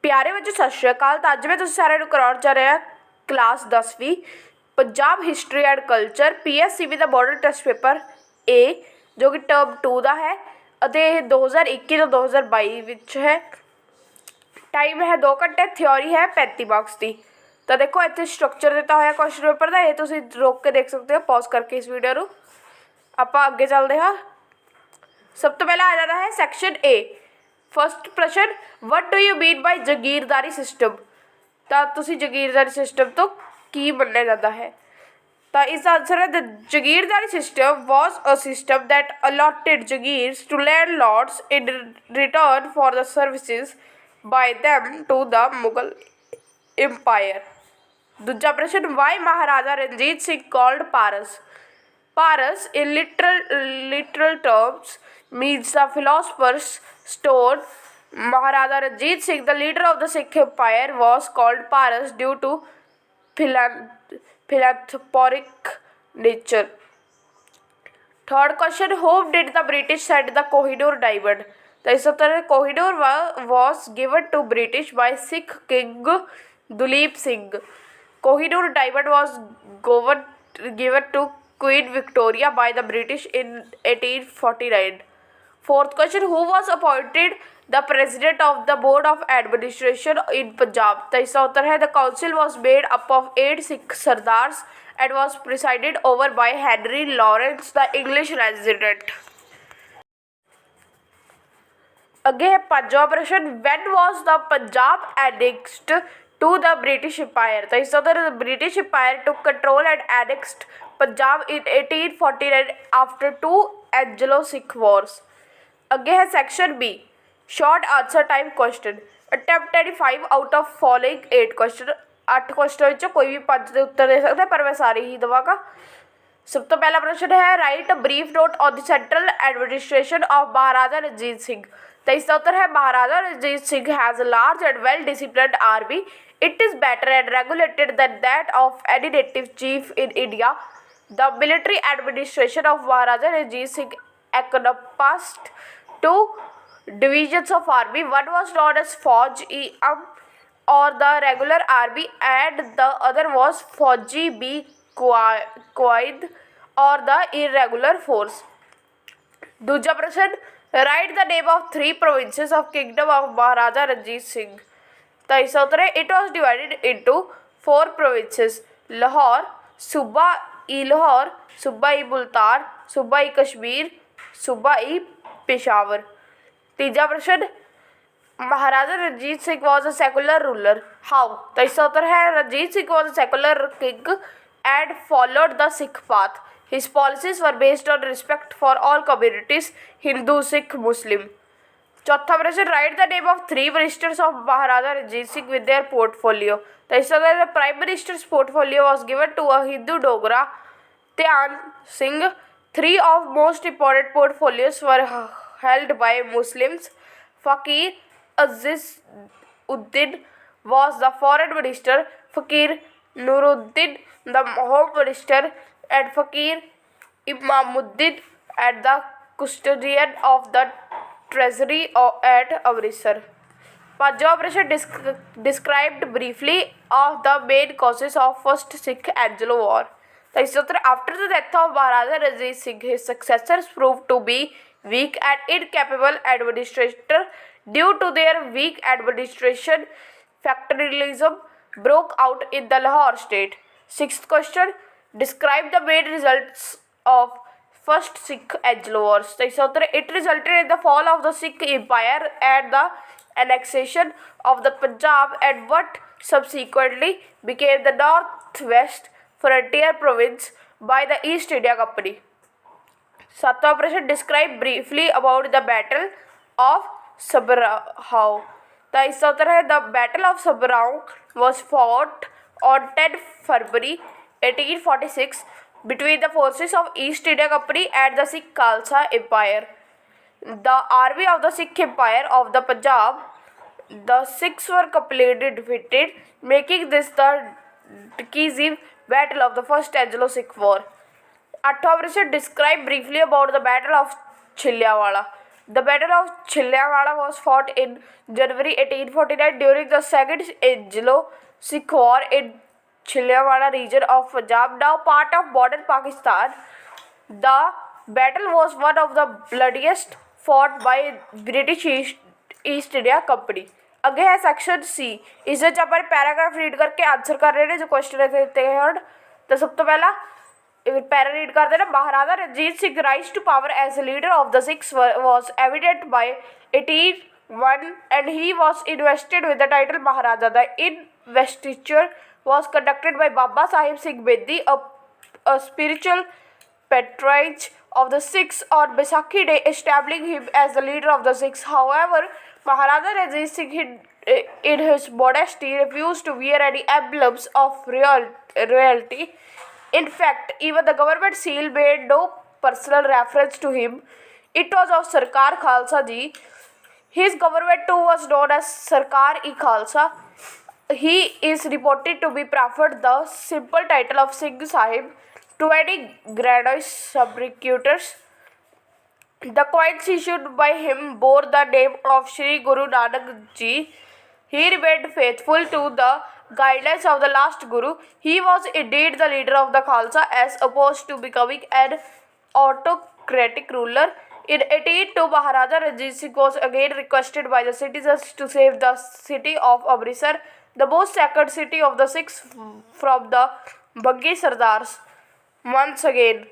प्यारे बच्चों सत श्री अकाल। तो अज मैं तुम सारे कराउन जा रहा क्लास 10वीं Punjab history and culture PSCB का मॉडल टेस्ट पेपर ए जो कि टर्म 2 का है 2021 तो 2022 है। टाइम है 2 घंटे, थ्योरी है 35 मार्क्स की। तो देखो इतने स्ट्रक्चर दिता हुआ क्वेश्चन पेपर का, ये तुम रोक के देख सकते हो पॉज करके इस वीडियो को। आप अगे चलते हैं। सब तो पहले आ जाता है सैक्शन ए। फर्स्ट प्रश्न, what do you mean by jagirdari system. तो तुम जागीरदारी सिस्टम तो की मन्या जाता है। तो इसका आंसर है the jagirdari system was a system that allotted jagirs to landlords in return for the services by them to the Mughal empire. दूजा प्रश्न, why Maharaja Ranjit Singh called Paras. Paras, in literal terms, means the philosopher's stone. Maharaja Ranjit Singh, the leader of the Sikh Empire, was called Paras due to philanthropic nature. Third question, whom did the British send the Kohinoor diamond? The Kohinoor was given to British by Sikh King Duleep Singh. Kohinoor diamond was given to Queen Victoria by the British in 1849. Fourth question, who was appointed the president of the board of administration in Punjab? तो इसका उत्तर है the council was made up of 8 Sikh sardars and was presided over by Henry Lawrence, the English resident. अगे है पांचवा प्रश्न, when was the Punjab annexed to the British Empire? तो इसका उत्तर है British Empire took control and annexed Punjab in 1849 after 2 Anglo-Sikh wars. अगे है section B, short answer time question. Attempt any 5 out of following 8 question. 8 question कोई भी 5 के उत्तर दे सकते हैं, पर मैं सारे ही दवागा। सब तो पहला प्रश्न है, write a brief note on the central administration of Maharaja Ranjit Singh. तो इसका उत्तर है Maharaja Ranjit Singh has a large and well disciplined army. It is better and regulated than that of any native chief in India. The military administration of Maharaja Ranjit Singh encompassed 2 divisions of army. One was known as Fauj-e-Am or the regular army, and the other was Fauji-be-Quaid or the irregular force. दूसरा प्रश्न, write the name of 3 provinces of kingdom of Maharaja Ranjit Singh. तो इसका उत्तर है it was divided into 4 provinces, Lahore, सूबा-ई लाहौर, सूबा-ई मुल्तान, सूबा-ई कश्मीर, सूबा-ई पेशावर। तीसरा प्रश्न, Maharaja Ranjit Singh was a secular ruler, how. तो इसका उत्तर है Ranjit Singh was a secular king and followed the Sikh path. His policies were based on respect for all communities, Hindu, Sikh, Muslim. चौथा प्रश्न, write the name of 3 ministers of Maharaja Ranjit Singh with there portfolio. तो इसका the prime ministers portfolio was given to a Hindu Dogra Dhyan Singh. 3 of most important portfolios were held by Muslims. Fakir Azizuddin was the foreign minister, Fakir Nuruddin the home minister, and Fakir Imamuddin at the custodian of the treasury at Amritsar. पांचवा प्रश्न, described briefly of the main causes of first Sikh Anglo war. तो इसका उत्तर, after the death of Maharaja Ranjit Singh, his successors proved to be weak and incapable administrator. Due to their weak administration, factionalism broke out in the Lahore state. Sixth question, describe the main results of first Sikh Anglo wars. तो इसका उत्तर, it resulted in the fall of the Sikh Empire and the annexation of the Punjab and what subsequently became the Northwest Frontier Province by the East India Company. सातवां प्रश्न, describe briefly about the battle of Sobraon. तो इसका उत्तर है the battle of Sobraon was fought on 10 February 1846 between the forces of East India Company and the Sikh Khalsa Empire. The army of the Sikh Empire of the Punjab, the Sikhs were completely defeated, making this the decisive battle of the first Anglo-Sikh war. 8वां प्रश्न, describe briefly about the battle of Chillianwala. The Battle of Chilliwara was fought in January 1849 during the Second Anglo-Sikh War in Chilliwara region of Punjab, now part of modern Pakistan. The battle was one of the bloodiest fought by British East India Company. अगे है section C, इस अपन paragraph read करके answer कर रहे हैं जो question देते हैं। तो सब तो पहला पैरा रीड कर देना। Maharaja Ranjit Singh rise to power as leader of the Sikhs was evident by 1801 and he was invested with the title Maharaja. The investiture was conducted by Baba Sahib Singh Bedi, a spiritual patriarch of the Sikhs, on Baisakhi Day, establishing him as the leader of the Sikhs. However, Maharaja Ranjit Singh, in his modesty, refused to wear any emblems of royalty. In fact, even the government seal made no personal reference to him. It was of Sarkar Khalsa Ji. His government too was known as Sarkar-e-Khalsa. He is reported to be preferred the simple title of Singh Sahib to any grandiose subrecutors. The coins issued by him bore the name of Sri Guru Nanak Ji. He remained faithful to the guidelines of the last Guru. He was indeed the leader of the Khalsa as opposed to becoming an autocratic ruler. In 1802, Maharaja Ranjit Singh was again requested by the citizens to save the city of Amritsar, the most sacred city of the Sikhs, from the Bhangi Sardars. Once again,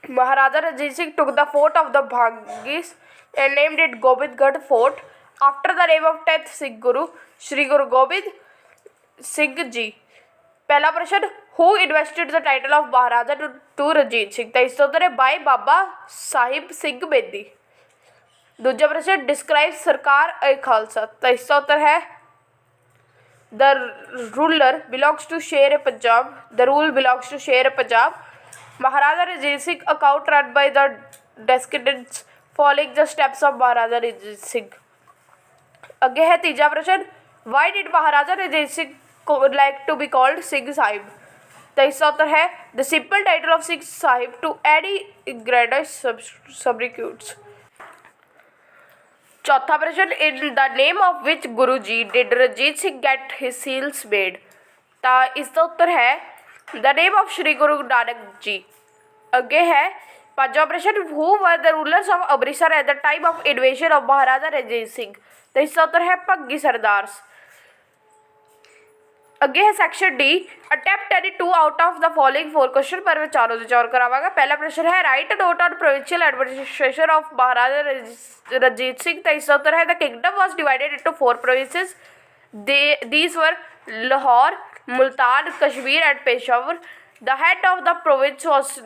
Maharaja Ranjit Singh took the fort of the Bhangis and named it Gobindgarh Fort after the name of 10th Sikh Guru, Sri Guru Gobind Singh Ji. पहला प्रश्न, who invested the title of Maharaja to Ranjit Singh? तो इसका उत्तर है by बाबा साहिब सिंह बेदी। दूसरा प्रश्न, describe सरकार ए खालसा। तो इसका उत्तर है the ruler belongs to Sher Punjab. The rule belongs to Sher Punjab. Maharaja Ranjit Singh account run by the descendants following the steps of Maharaja Ranjit Singh. आगे है तीसरा प्रश्न, why did Maharaja Ranjit Singh like to be called Singh Sahib? तो इसका उत्तर है the simple title of Singh Sahib to any grandiose subrecutes. चौथा प्रश्न, in the name of which guru ji did Ranjit Singh get his seals made? तो इसका उत्तर है the name of Shri Guru Nanak ji. आगे है पांचवा प्रश्न, who were the rulers of Amritsar at the time of invasion of Maharaja Ranjit Singh? तो इसका उत्तर है भंगी सरदार्स। आगे है section D, attempt any two out of the following four question पर मैं चारों से चार करावांगा। पहला प्रश्न है write note on provincial administration of Maharaja Ranjit Singh. तो इसका उत्तर है the kingdom was divided into 4 provinces. These were Lahore, Multan, Kashmir and Peshawar. The head of the province was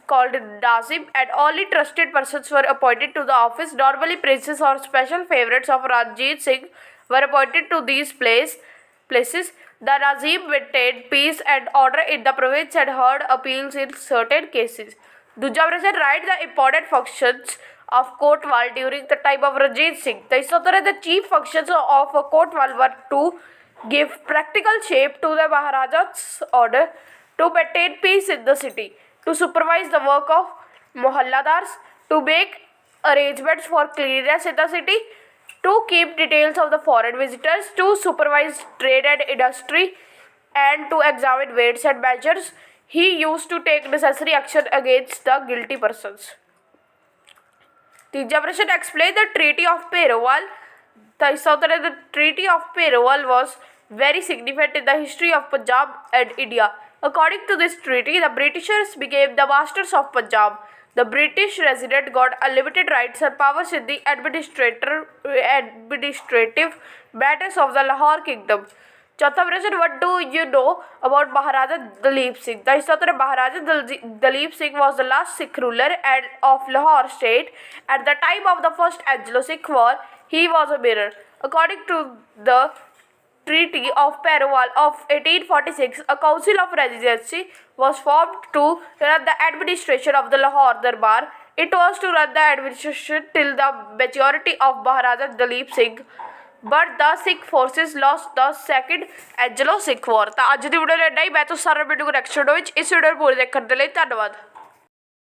called Nazim and only trusted persons were appointed to the office. Normally princes or special favorites of Ranjit Singh were appointed to these places. The Nazim maintained peace and order in the province and heard appeals in certain cases. दूसरा प्रश्न, write the important functions of Kotwal during the time of Ranjit Singh. तो इसका उत्तर है the chief functions of Kotwal were to give practical shape to the Maharaja's order, to maintain peace in the city, to supervise the work of mohalladars, to make arrangements for cleanliness in the city, to keep details of the foreign visitors, to supervise trade and industry, and to examine weights and measures. He used to take necessary action against the guilty persons. तीसरा प्रश्न, explain the Treaty of Perowal. तो इसका उत्तर है the Treaty of Perowal was very significant in the history of Punjab and India. According to this treaty, the Britishers became the masters of Punjab. The British resident got unlimited rights and powers in the administrative matters of the Lahore Kingdom. चौथा प्रश्न, what do you know about Maharaja Dalip Singh? तो इसका उत्तर है Maharaja Dalip Singh was the last Sikh ruler of Lahore state. At the time of the first Anglo-Sikh War, he was a mirror. According to the Treaty of Perowal of 1846, a council of regency was formed to run the administration of the Lahore Darbar. It was to run the administration till the maturity of Maharaja Dalip Singh, but the Sikh forces lost the second Anglo-Sikh War. तो अज दी video इन्ना ही। मैं तो सारे video को next video इस video पूरी देखने के लिए धन्यवाद।